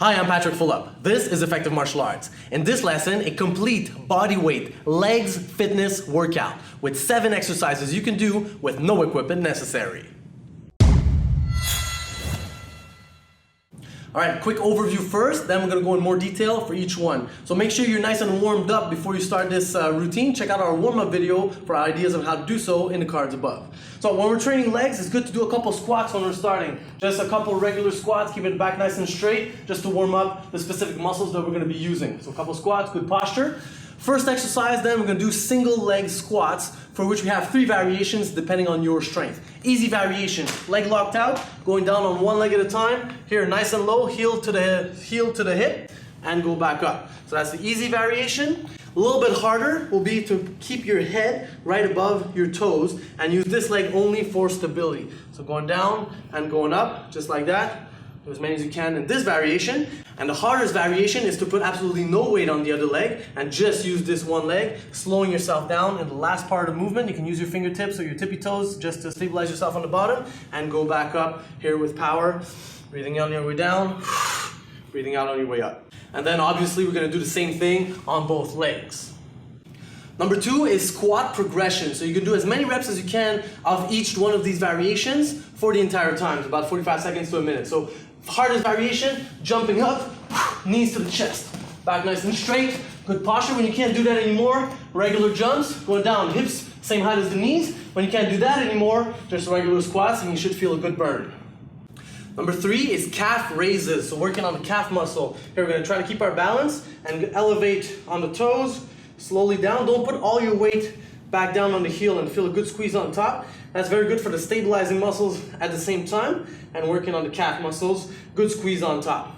Hi, I'm Patrick Fulop. This is Effective Martial Arts. In this lesson, a complete body weight legs fitness workout with 7 exercises you can do with no equipment necessary. Alright, quick overview first, then we're going to go in more detail for each one. So make sure you're nice and warmed up before you start this routine. Check out our warm-up video for ideas of how to do so in the cards above. So when we're training legs, it's good to do a couple squats when we're starting. Just a couple regular squats, keep it back nice and straight, just to warm up the specific muscles that we're going to be using. So a couple squats, good posture. First exercise then, we're going to do single leg squats, for which we have 3 variations depending on your strength. Easy variation, leg locked out, going down on one leg at a time. Here, nice and low, heel to the hip, and go back up. So that's the easy variation. A little bit harder will be to keep your head right above your toes and use this leg only for stability. So going down and going up, just like that. Do as many as you can in this variation. And the hardest variation is to put absolutely no weight on the other leg and just use this one leg, slowing yourself down. In the last part of the movement, you can use your fingertips or your tippy toes just to stabilize yourself on the bottom and go back up here with power. Breathing in on your way down, breathing out on your way up. And then obviously we're going to do the same thing on both legs. Number 2 is squat progression. So you can do as many reps as you can of each one of these variations for the entire time. It's about 45 seconds to a minute. So hardest variation, jumping up, knees to the chest. Back nice and straight, good posture. When you can't do that anymore, regular jumps, going down, hips same height as the knees. When you can't do that anymore, just regular squats and you should feel a good burn. Number 3 is calf raises, so working on the calf muscle. Here we're going to try to keep our balance and elevate on the toes, slowly down. Don't put all your weight back down on the heel and feel a good squeeze on top. That's very good for the stabilizing muscles at the same time and working on the calf muscles, good squeeze on top.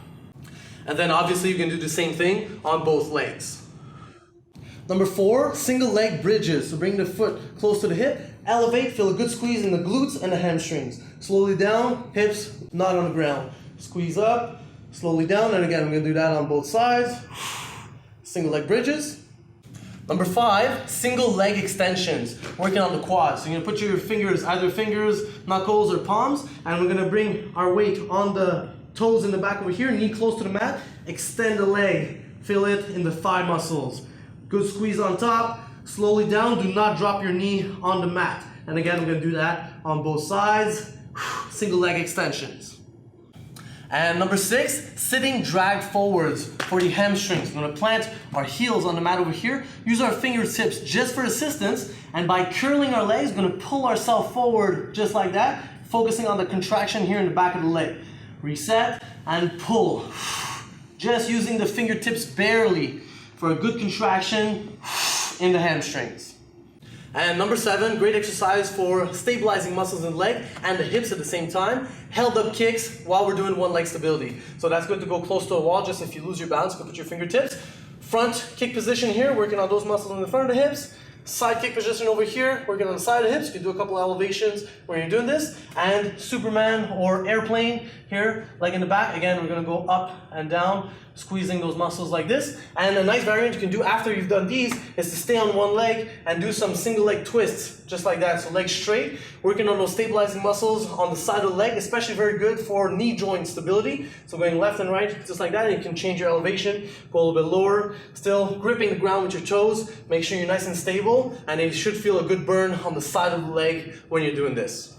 And then obviously you can do the same thing on both legs. Number 4, single leg bridges. So bring the foot close to the hip, elevate, feel a good squeeze in the glutes and the hamstrings. Slowly down, hips not on the ground. Squeeze up, slowly down, and again, we're going to do that on both sides. Single leg bridges. Number 5, single leg extensions, working on the quads. So you're going to put your fingers, either fingers, knuckles, or palms, and we're going to bring our weight on the toes in the back over here, knee close to the mat, extend the leg, feel it in the thigh muscles. Good squeeze on top, slowly down, do not drop your knee on the mat. And again, we're going to do that on both sides, single leg extensions. And number 6, sitting drag forwards for the hamstrings. We're going to plant our heels on the mat over here, use our fingertips just for assistance, and by curling our legs, we're going to pull ourselves forward just like that, focusing on the contraction here in the back of the leg. Reset and pull. Just using the fingertips barely for a good contraction in the hamstrings. And number 7, great exercise for stabilizing muscles in the leg and the hips at the same time. Held up kicks while we're doing one leg stability. So that's good to go close to a wall, just if you lose your balance, you can put your fingertips. Front kick position here, working on those muscles in the front of the hips. Side kick position over here, working on the side of the hips. You can do a couple of elevations when you're doing this. And Superman or airplane here, leg in the back. Again, we're going to go up and down, squeezing those muscles like this. And a nice variant you can do after you've done these is to stay on one leg and do some single leg twists, just like that. So legs straight, working on those stabilizing muscles on the side of the leg, especially very good for knee joint stability. So going left and right, just like that. And you can change your elevation, go a little bit lower, still gripping the ground with your toes. Make sure you're nice and stable, and you should feel a good burn on the side of the leg when you're doing this.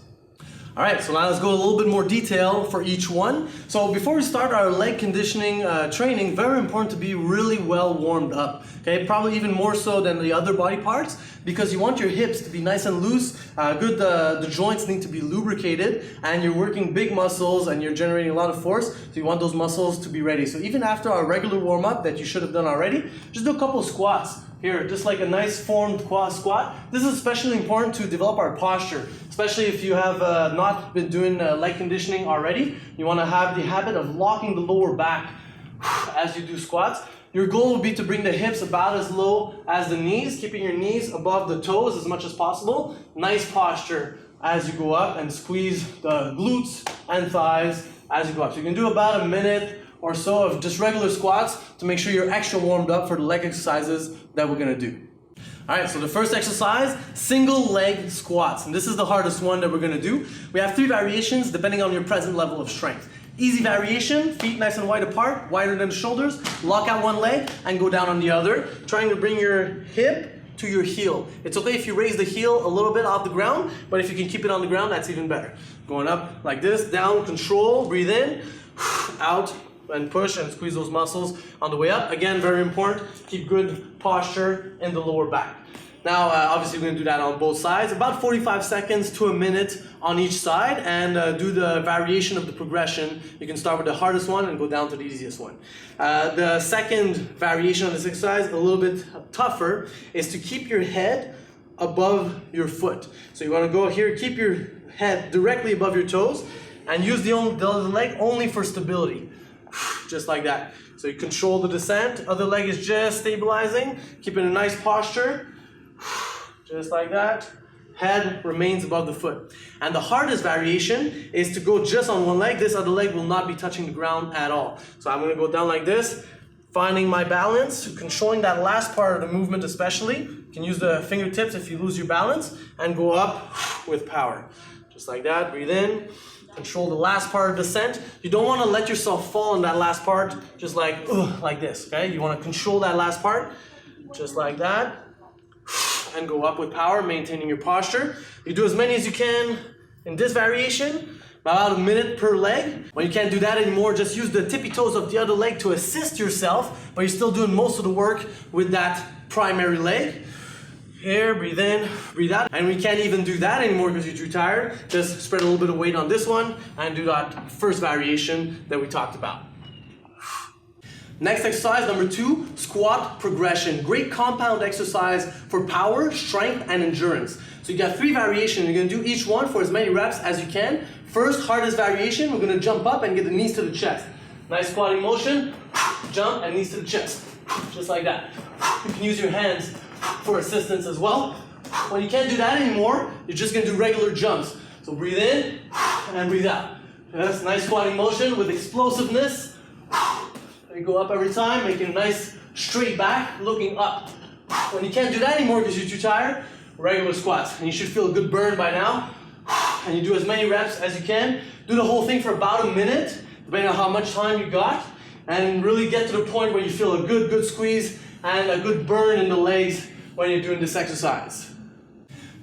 Alright, so now let's go a little bit more detail for each one. So before we start our leg conditioning training, very important to be really well warmed up. Okay, probably even more so than the other body parts, because you want your hips to be nice and loose, the joints need to be lubricated, and you're working big muscles and you're generating a lot of force, so you want those muscles to be ready. So even after our regular warm-up that you should have done already, just do a couple of squats. Here, just like a nice formed quad squat. This is especially important to develop our posture, especially if you have not been doing leg conditioning already. You want to have the habit of locking the lower back as you do squats. Your goal would be to bring the hips about as low as the knees, keeping your knees above the toes as much as possible. Nice posture as you go up, and squeeze the glutes and thighs as you go up. So you can do about a minute or so of just regular squats to make sure you're extra warmed up for the leg exercises that we're going to do. Alright, so the first exercise, single leg squats. And this is the hardest one that we're going to do. We have 3 variations depending on your present level of strength. Easy variation, feet nice and wide apart, wider than the shoulders. Lock out one leg and go down on the other, trying to bring your hip to your heel. It's okay if you raise the heel a little bit off the ground, but if you can keep it on the ground, that's even better. Going up like this, down, control, breathe in, out, and push and squeeze those muscles on the way up. Again, very important, keep good posture in the lower back. Now, obviously we're gonna do that on both sides, about 45 seconds to a minute on each side, and do the variation of the progression. You can start with the hardest one and go down to the easiest one. The second variation of this exercise, a little bit tougher, is to keep your head above your foot. So you wanna go here, keep your head directly above your toes, and use the other leg only for stability. Just like that. So you control the descent, other leg is just stabilizing, keeping a nice posture. Just like that. Head remains above the foot. And the hardest variation is to go just on one leg. This other leg will not be touching the ground at all. So I'm gonna go down like this, finding my balance, controlling that last part of the movement especially. You can use the fingertips if you lose your balance, and go up with power. Just like that, breathe in, control the last part of descent. You don't wanna let yourself fall in that last part, just like this, okay? You wanna control that last part, just like that. And go up with power, maintaining your posture. You do as many as you can in this variation, about a minute per leg. When you can't do that anymore, just use the tippy toes of the other leg to assist yourself, but you're still doing most of the work with that primary leg. Here, breathe in, breathe out. And we can't even do that anymore because you're too tired. Just spread a little bit of weight on this one and do that first variation that we talked about. Next exercise, number 2, squat progression. Great compound exercise for power, strength, and endurance. So you got 3 variations. You're gonna do each one for as many reps as you can. First, hardest variation, we're gonna jump up and get the knees to the chest. Nice squatting motion, jump and knees to the chest. Just like that. You can use your hands for assistance as well. When you can't do that anymore, you're just gonna do regular jumps. So breathe in and breathe out. Yes, nice squatting motion with explosiveness. You go up every time, making a nice straight back, looking up. When you can't do that anymore because you're too tired, regular squats. And you should feel a good burn by now. And you do as many reps as you can. Do the whole thing for about a minute, depending on how much time you got. And really get to the point where you feel a good squeeze and a good burn in the legs when you're doing this exercise.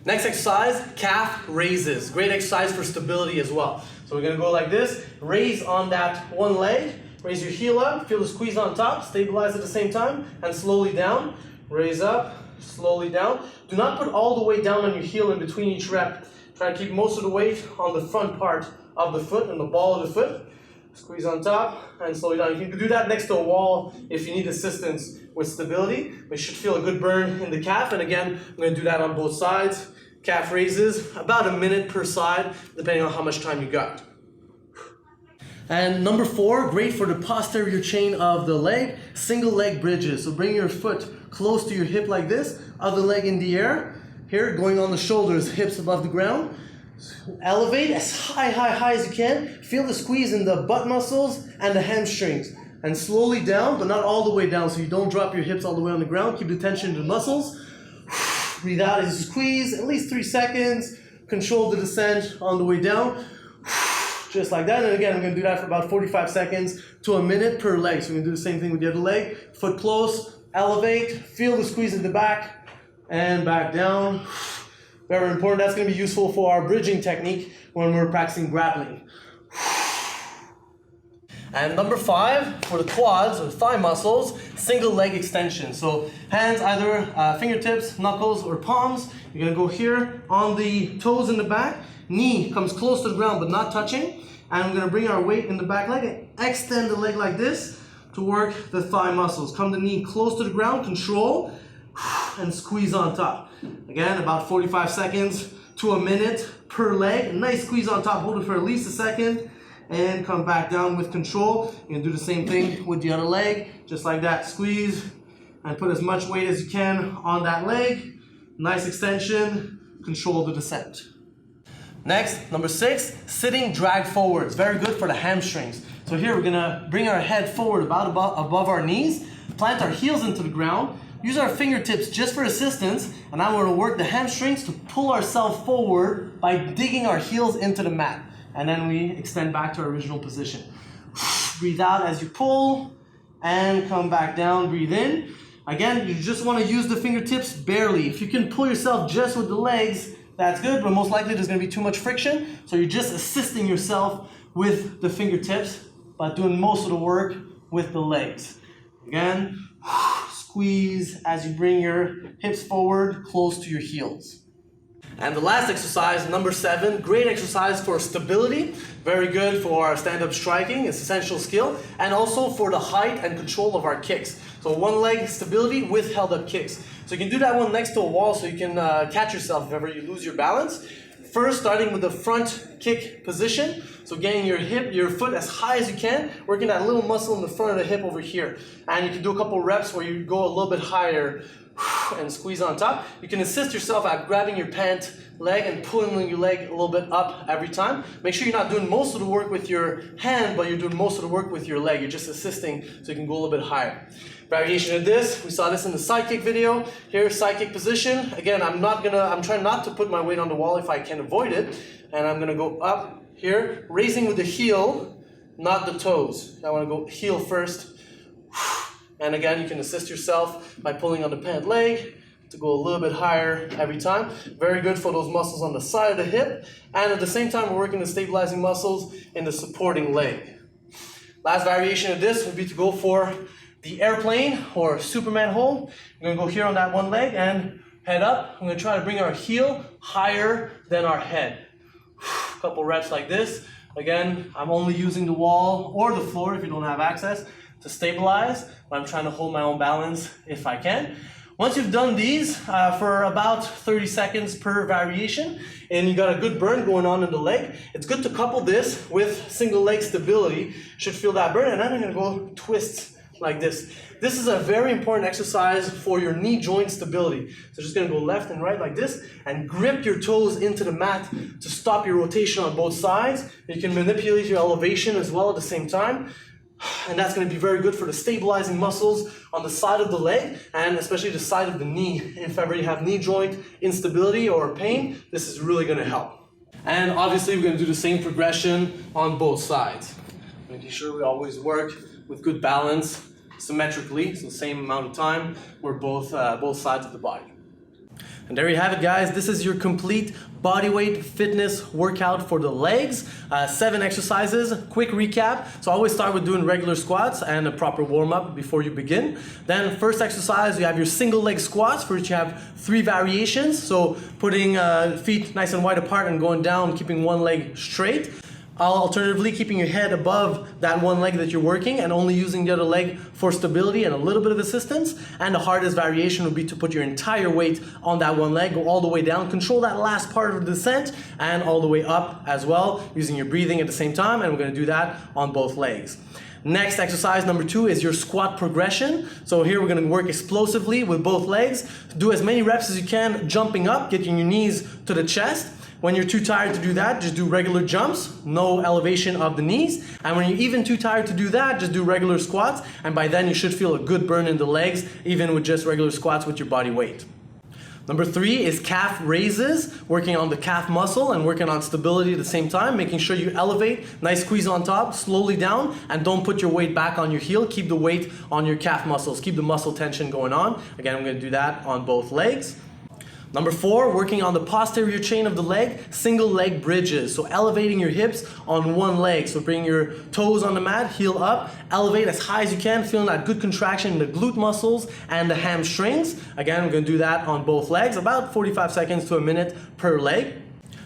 Next exercise, calf raises. Great exercise for stability as well. So we're gonna go like this, raise on that one leg. Raise your heel up, feel the squeeze on top, stabilize at the same time, and slowly down. Raise up, slowly down. Do not put all the weight down on your heel in between each rep. Try to keep most of the weight on the front part of the foot and the ball of the foot. Squeeze on top and slowly down. You can do that next to a wall if you need assistance with stability. But you should feel a good burn in the calf. And again, I'm going to do that on both sides. Calf raises, about a minute per side, depending on how much time you got. And number 4, great for the posterior chain of the leg, single leg bridges. So bring your foot close to your hip like this, other leg in the air. Here, going on the shoulders, hips above the ground. Elevate as high as you can. Feel the squeeze in the butt muscles and the hamstrings. And slowly down, but not all the way down, so you don't drop your hips all the way on the ground. Keep the tension in the muscles. Breathe out as you squeeze, at least 3 seconds. Control the descent on the way down. Just like that, and again, I'm gonna do that for about 45 seconds to a minute per leg. So we're gonna do the same thing with the other leg. Foot close, elevate, feel the squeeze in the back, and back down. Very important, that's gonna be useful for our bridging technique when we're practicing grappling. And number 5, for the quads or thigh muscles, single leg extension. So hands either fingertips, knuckles, or palms. You're gonna go here on the toes in the back. Knee comes close to the ground but not touching. And I'm gonna bring our weight in the back leg and extend the leg like this to work the thigh muscles. Come the knee close to the ground, control, and squeeze on top. Again, about 45 seconds to a minute per leg. Nice squeeze on top, hold it for at least a second, and come back down with control. You're gonna do the same thing with the other leg, just like that. Squeeze and put as much weight as you can on that leg. Nice extension, control the descent. Next, number 6, sitting drag forwards. Very good for the hamstrings. So here we're gonna bring our head forward about above our knees, plant our heels into the ground, use our fingertips just for assistance, and now we're gonna work the hamstrings to pull ourselves forward by digging our heels into the mat. and then we extend back to our original position. Breathe out as you pull, and come back down, breathe in. Again, you just want to use the fingertips barely. If you can pull yourself just with the legs, that's good, but most likely there's going to be too much friction, so you're just assisting yourself with the fingertips, but doing most of the work with the legs. Again, squeeze as you bring your hips forward, close to your heels. And the last exercise, number 7, great exercise for stability, very good for our stand-up striking, it's essential skill, and also for the height and control of our kicks. So one leg stability with held up kicks. So you can do that one next to a wall so you can catch yourself if ever you lose your balance. First, starting with the front kick position. So getting your foot as high as you can, working that little muscle in the front of the hip over here. And you can do a couple reps where you go a little bit higher and squeeze on top. You can assist yourself at grabbing your pant leg and pulling your leg a little bit up every time. Make sure you're not doing most of the work with your hand, but you're doing most of the work with your leg. You're just assisting so you can go a little bit higher. Variation of this, we saw this in the side kick video. Here's side kick position. Again, I'm trying not to put my weight on the wall if I can avoid it. And I'm gonna go up here, raising with the heel, not the toes. I wanna go heel first. And again, you can assist yourself by pulling on the pant leg to go a little bit higher every time. Very good for those muscles on the side of the hip. And at the same time, we're working the stabilizing muscles in the supporting leg. Last variation of this would be to go for the airplane or Superman hold. I'm gonna go here on that one leg and head up. I'm gonna try to bring our heel higher than our head. A couple reps like this. Again, I'm only using the wall or the floor if you don't have access to stabilize, but I'm trying to hold my own balance if I can. Once you've done these for about 30 seconds per variation, and you got a good burn going on in the leg, it's good to couple this with single leg stability. Should feel that burn, and then I'm gonna go twists like this. This is a very important exercise for your knee joint stability. So just gonna go left and right like this, and grip your toes into the mat to stop your rotation on both sides. You can manipulate your elevation as well at the same time. And that's going to be very good for the stabilizing muscles on the side of the leg and especially the side of the knee. If ever you have knee joint instability or pain, this is really going to help. And obviously we're going to do the same progression on both sides. Making sure we always work with good balance, symmetrically, so the same amount of time, we're both sides of the body. And there you have it, guys. This is your complete bodyweight fitness workout for the legs. 7 exercises, quick recap. So I always start with doing regular squats and a proper warm-up before you begin. Then first exercise, you have your single leg squats, for which you have 3 variations. So putting feet nice and wide apart and going down, keeping one leg straight. Alternatively, keeping your head above that one leg that you're working and only using the other leg for stability and a little bit of assistance. And the hardest variation would be to put your entire weight on that one leg, go all the way down, control that last part of the descent and all the way up as well, using your breathing at the same time. And we're going to do that on both legs. Next exercise, number 2, is your squat progression. So here we're going to work explosively with both legs. Do as many reps as you can, jumping up, getting your knees to the chest. When you're too tired to do that, just do regular jumps, no elevation of the knees. And when you're even too tired to do that, just do regular squats. And by then you should feel a good burn in the legs, even with just regular squats with your body weight. Number 3 is calf raises, working on the calf muscle and working on stability at the same time, making sure you elevate, nice squeeze on top, slowly down, and don't put your weight back on your heel. Keep the weight on your calf muscles. Keep the muscle tension going on. Again, I'm going to do that on both legs. Number 4, working on the posterior chain of the leg, single leg bridges. So elevating your hips on one leg. So bring your toes on the mat, heel up, elevate as high as you can, feeling that good contraction in the glute muscles and the hamstrings. Again, we're going to do that on both legs, about 45 seconds to a minute per leg.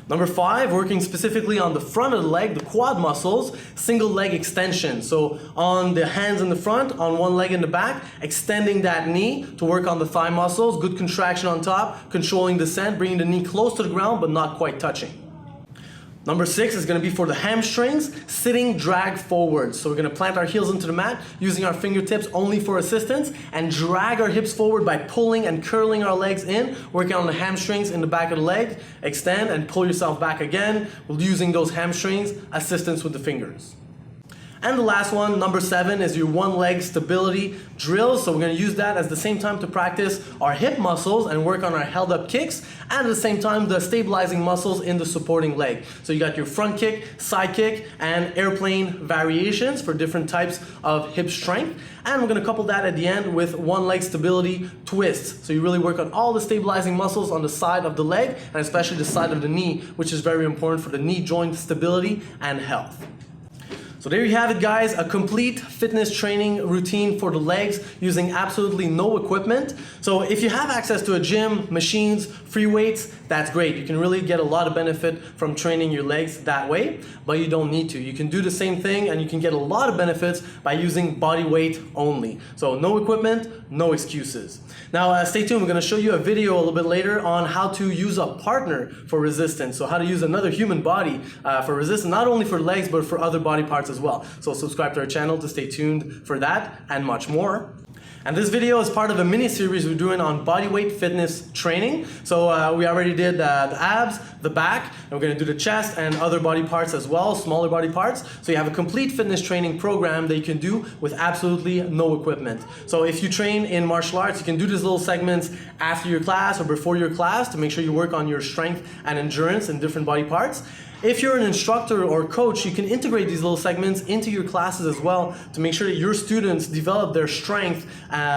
Number 5, working specifically on the front of the leg, the quad muscles, single leg extension. So on the hands in the front, on one leg in the back, extending that knee to work on the thigh muscles, good contraction on top, controlling descent, bringing the knee close to the ground but not quite touching. Number 6 is going to be for the hamstrings, sitting drag forward. So we're going to plant our heels into the mat, using our fingertips only for assistance, and drag our hips forward by pulling and curling our legs in, working on the hamstrings in the back of the leg. Extend and pull yourself back again, using those hamstrings, assistance with the fingers. And the last one, number 7, is your one leg stability drills. So we're going to use that as the same time to practice our hip muscles and work on our held up kicks, and at the same time the stabilizing muscles in the supporting leg. So you got your front kick, side kick, and airplane variations for different types of hip strength. And we're going to couple that at the end with one leg stability twists. So you really work on all the stabilizing muscles on the side of the leg, and especially the side of the knee, which is very important for the knee joint stability and health. So there you have it, guys, a complete fitness training routine for the legs using absolutely no equipment. So if you have access to a gym, machines, free weights, that's great. You can really get a lot of benefit from training your legs that way, but you don't need to. You can do the same thing and you can get a lot of benefits by using body weight only. So no equipment, no excuses. Now stay tuned, we're going to show you a video a little bit later on how to use a partner for resistance. So how to use another human body for resistance, not only for legs, but for other body parts as well. So subscribe to our channel to stay tuned for that and much more. And this video is part of a mini series we're doing on bodyweight fitness training. So we already did the abs, the back, and we're going to do the chest and other body parts as well, smaller body parts. So you have a complete fitness training program that you can do with absolutely no equipment. So if you train in martial arts, you can do these little segments after your class or before your class to make sure you work on your strength and endurance in different body parts. If you're an instructor or coach, you can integrate these little segments into your classes as well to make sure that your students develop their strength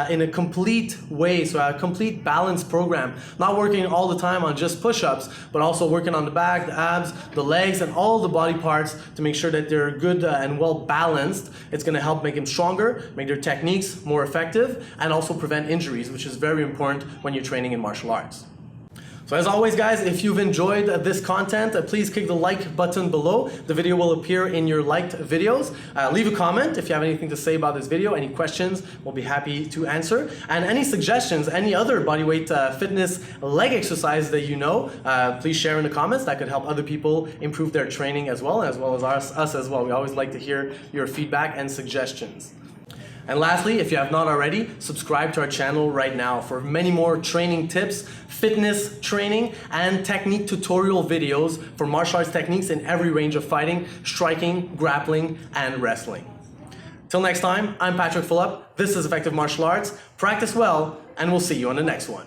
in a complete way, so a complete balanced program. Not working all the time on just push-ups, but also working on the back, the abs, the legs, and all the body parts to make sure that they're good and well balanced. It's going to help make them stronger, make their techniques more effective, and also prevent injuries, which is very important when you're training in martial arts. So as always, guys, if you've enjoyed this content, please click the like button below. The video will appear in your liked videos. Leave a comment if you have anything to say about this video. Any questions, we'll be happy to answer. And any suggestions, any other bodyweight fitness leg exercise that you know, please share in the comments. That could help other people improve their training as well as us as well. We always like to hear your feedback and suggestions. And lastly, if you have not already, subscribe to our channel right now for many more training tips, fitness training, and technique tutorial videos for martial arts techniques in every range of fighting, striking, grappling, and wrestling. Till next time, I'm Patrick Phillip. This is Effective Martial Arts. Practice well, and we'll see you on the next one.